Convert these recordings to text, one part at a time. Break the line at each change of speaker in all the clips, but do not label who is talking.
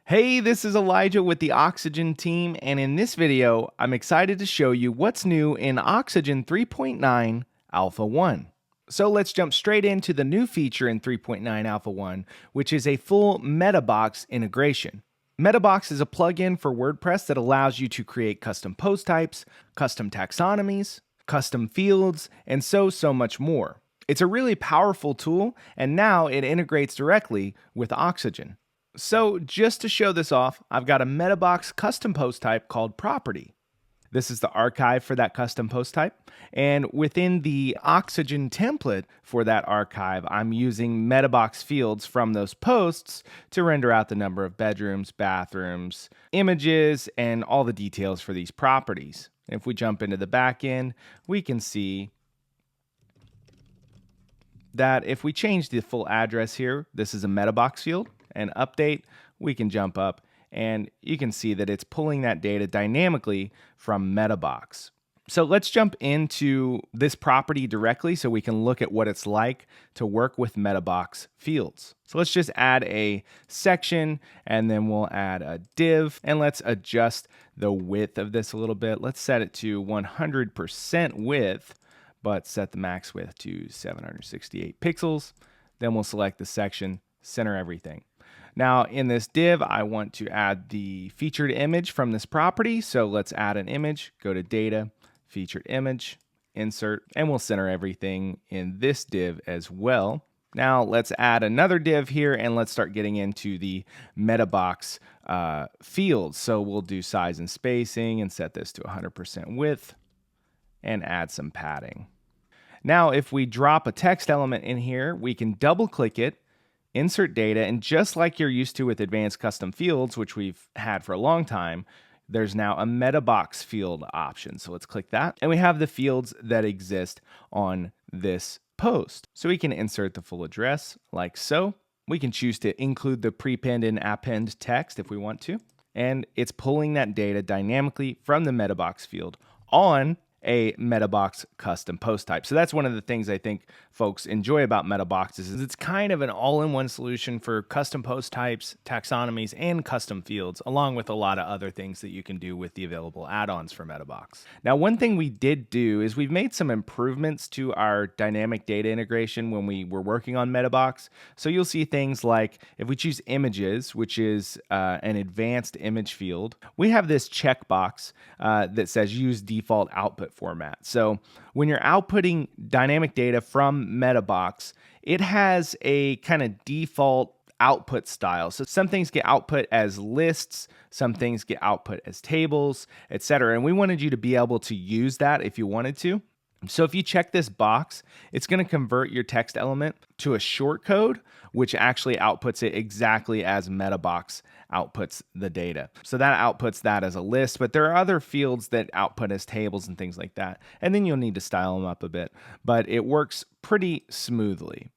Hey, this is Elijah with the Oxygen team, and in this video, I'm excited to show you what's new in Oxygen 3.9 Alpha 1. So let's jump straight into the new feature in 3.9 Alpha 1, which is a full Metabox integration. Metabox is a plugin for WordPress that allows you to create custom post types, custom taxonomies, custom fields, and so much more. It's a really powerful tool, and now it integrates directly with Oxygen. So just to show this off, I've got a Metabox custom post type called property. This is the archive for that custom post type. And within the Oxygen template for that archive, I'm using Metabox Fields from those posts to render out the number of bedrooms, bathrooms, images, and all the details for these properties. If we jump into the back end, we can see that if we change the full address here, this is a Metabox field, and update, we can jump up and you can see that it's pulling that data dynamically from Metabox. So let's jump into this property directly so we can look at what it's like to work with Metabox Fields. So let's just add a section and then we'll add a div, and let's adjust the width of this a little bit. Let's set it to 100% width, but set the max width to 768 pixels. Then we'll select the section, center everything. Now in this div, I want to add the featured image from this property. So let's add an image, go to data, featured image, insert, and we'll center everything in this div as well. Now let's add another div here and let's start getting into the Metabox fields. So we'll do size and spacing and set this to 100% width and add some padding. Now if we drop a text element in here, we can double click it, insert data, and just like you're used to with advanced custom fields, which we've had for a long time, there's now a Metabox field option. So let's click that, and we have the fields that exist on this post. So we can insert the full address like so. We can choose to include the prepend and append text if we want to, and it's pulling that data dynamically from the Metabox field on a Metabox custom post type. So that's one of the things I think folks enjoy about Metabox is it's kind of an all-in-one solution for custom post types, taxonomies, and custom fields, along with a lot of other things that you can do with the available add-ons for Metabox. Now, one thing we did do is we've made some improvements to our dynamic data integration when we were working on Metabox. So you'll see things like if we choose images, which is an advanced image field, we have this checkbox that says use default output format. So when you're outputting dynamic data from Metabox, it has a kind of default output style. So some things get output as lists, some things get output as tables, etc. And we wanted you to be able to use that if you wanted to. So if you check this box, it's going to convert your text element to a shortcode, which actually outputs it exactly as Metabox outputs the data. So that outputs that as a list, but there are other fields that output as tables and things like that. And then you'll need to style them up a bit, but it works pretty smoothly.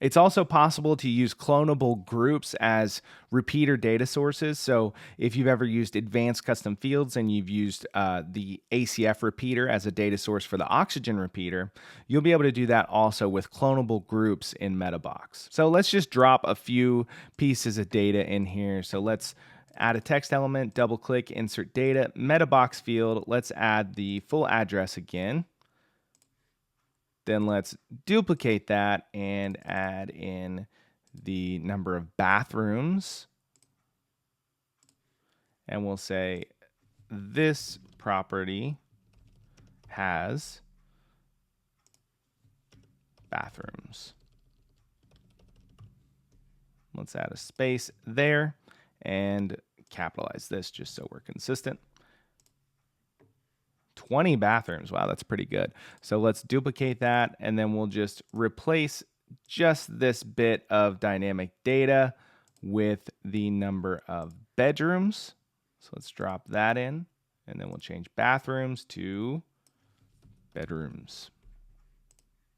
It's also possible to use Cloneable Groups as repeater data sources. So if you've ever used advanced custom fields and you've used the ACF repeater as a data source for the Oxygen repeater, you'll be able to do that also with Cloneable Groups in Metabox. So let's just drop a few pieces of data in here. So let's add a text element, double click, insert data, Metabox field. Let's add the full address again. Then let's duplicate that and add in the number of bathrooms. And we'll say this property has bathrooms. Let's add a space there and capitalize this just so we're consistent. 20 bathrooms. Wow, that's pretty good. So let's duplicate that, and then we'll just replace just this bit of dynamic data with the number of bedrooms. So let's drop that in, and then we'll change bathrooms to bedrooms.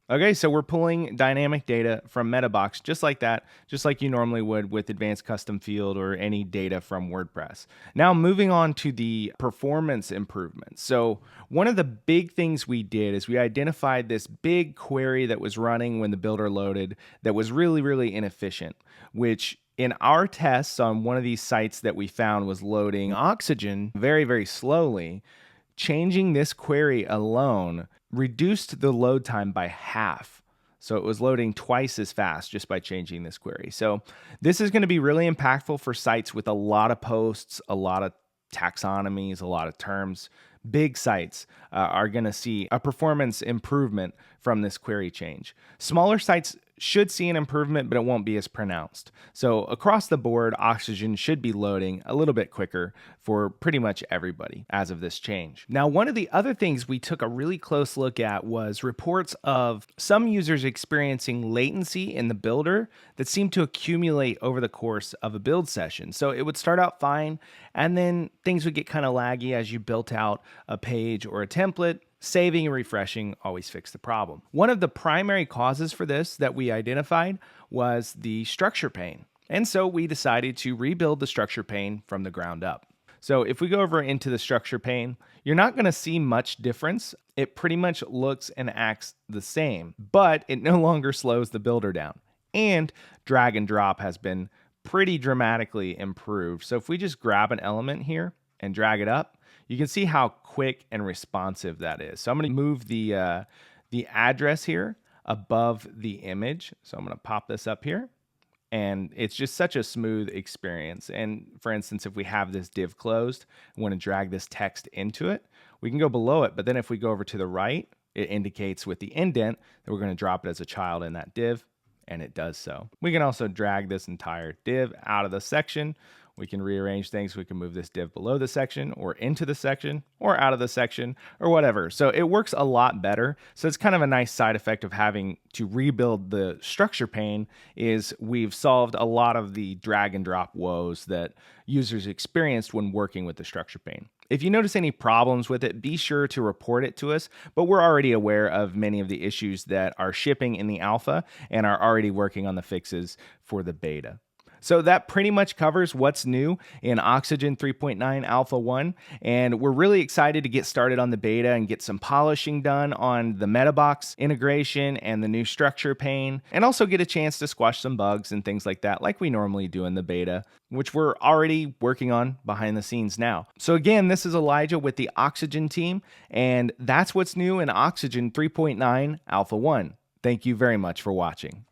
Okay, so we're pulling dynamic data from Metabox just like that, just like you normally would with advanced custom field or any data from WordPress. Now moving on to the performance improvements. So one of the big things we did is we identified this big query that was running when the builder loaded that was really, really inefficient, which In our tests on one of these sites that we found was loading oxygen very, very slowly, changing this query alone reduced the load time by half. So it was loading twice as fast just by changing this query. So this is going to be really impactful for sites with a lot of posts, a lot of taxonomies, a lot of terms. Big sites are going to see a performance improvement from this query change. Smaller sites should see an improvement, but it won't be as pronounced. So across the board, Oxygen should be loading a little bit quicker for pretty much everybody as of this change. Now, one of the other things we took a really close look at was reports of some users experiencing latency in the builder that seemed to accumulate over the course of a build session. So it would start out fine, and then things would get kind of laggy as you built out a page or a template. Saving and refreshing always fix the problem. One of the primary causes for this that we identified was the structure pane. And so we decided to rebuild the structure pane from the ground up. So if we go over into the structure pane, you're not going to see much difference. It pretty much looks and acts the same, but it no longer slows the builder down. And drag and drop has been pretty dramatically improved. So if we just grab an element here and drag it up, you can see how quick and responsive that is. So I'm going to move the address here above the image. So I'm going to pop this up here, and it's just such a smooth experience. And for instance, if we have this div closed, we want to drag this text into it, we can go below it. But then if we go over to the right, it indicates with the indent that we're going to drop it as a child in that div, and it does so. We can also drag this entire div out of the section. We can rearrange things. We can move this div below the section or into the section or out of the section or whatever. So it works a lot better. So it's kind of a nice side effect of having to rebuild the structure pane is we've solved a lot of the drag and drop woes that users experienced when working with the structure pane. If you notice any problems with it, be sure to report it to us, but we're already aware of many of the issues that are shipping in the alpha and are already working on the fixes for the beta. So that pretty much covers what's new in Oxygen 3.9 Alpha 1, and we're really excited to get started on the beta and get some polishing done on the Metabox integration and the new structure pane, and also get a chance to squash some bugs and things like that like we normally do in the beta, which we're already working on behind the scenes now. So again, this is Elijah with the Oxygen team, and that's what's new in Oxygen 3.9 Alpha 1. Thank you very much for watching.